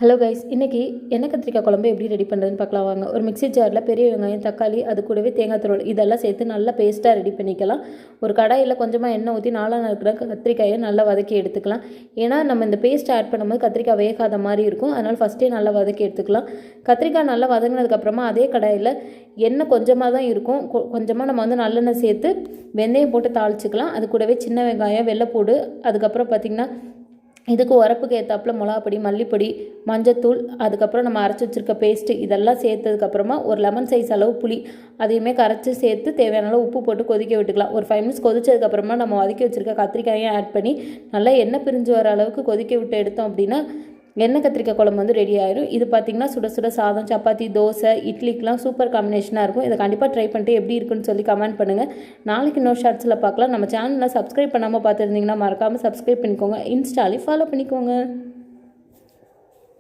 Hello guys, இன்றைக்கி எண்ணெய் கத்திரிக்காய் குழம்பு எப்படி ரெடி பண்ணுறதுன்னு பார்க்கலாம் வாங்க. ஒரு மிக்ஸி ஜாரில் பெரிய வெங்காயம், தக்காளி, அது கூடவே தேங்காய் துருவல் இதெல்லாம் சேர்த்து நல்லா பேஸ்ட்டாக ரெடி பண்ணிக்கலாம். ஒரு கடாயில் கொஞ்சமாக எண்ணெய் ஊற்றி நாளாக இருக்கிற கத்திரிக்காயை நல்லா வதக்கி எடுத்துக்கலாம். ஏன்னா நம்ம இந்த பேஸ்ட் ஆட் பண்ணும்போது கத்திரிக்காய் வேகாத மாதிரி இருக்கும். அதனால் ஃபஸ்ட்டே நல்லா வதக்கி எடுத்துக்கலாம். கத்திரிக்காய் நல்லா வதங்கினதுக்கப்புறமா அதே கடாயில் எண்ணெய் கொஞ்சமாக தான் இருக்கும். கொஞ்சமாக நம்ம நல்லெண்ணெய் சேர்த்து வெந்தயம் போட்டு தாளிச்சிக்கலாம். அது கூடவே சின்ன வெங்காயம், வெள்ளைப்பூடு, அதுக்கப்புறம் பார்த்திங்கன்னா இதுக்கு உரப்புக்கு ஏற்றாப்புல மிளகாப்பொடி, மல்லிப்பொடி, மஞ்சத்தூள், அதுக்கப்புறம் நம்ம அரைச்சி வச்சுருக்க பேஸ்ட்டு இதெல்லாம் சேர்த்ததுக்கப்புறமா ஒரு லெமன் சைஸ் அளவு புளி அதையுமே கரைச்சி சேர்த்து தேவையான அளவு உப்பு போட்டு கொதிக்க விட்டுக்கலாம். ஒரு 5 மினிட்ஸ் கொதிச்சதுக்கப்புறமா நம்ம வதக்கி வச்சுருக்க கத்திரிக்காயும் ஆட் பண்ணி நல்லா எண்ணெய் பிரிஞ்சு வர அளவுக்கு கொதிக்க விட்டு எடுத்தோம் அப்படின்னா எண்ணெய் கத்திரிக்காய் குழம்பு ரெடி ஆயிடும். இது பார்த்திங்கன்னா சுட சுட சாதம், சப்பாத்தி, தோசை, இட்லிக்கெலாம் சூப்பர் காம்பினேஷனாக இருக்கும். இதை கண்டிப்பாக ட்ரை பண்ணிட்டு எப்படி இருக்குன்னு சொல்லி கமெண்ட் பண்ணுங்கள். நாளைக்கு இன்னொரு ஷார்ட்ஸில் பார்க்கலாம். நம்ம சேனலில் சப்ஸ்கிரைப் பண்ணாமல் பார்த்துருந்தீங்கன்னா மறக்காமல் சப்ஸ்கிரைப் பண்ணிக்கோங்க. இன்ஸ்டாலையும் ஃபாலோ பண்ணிக்கோங்க.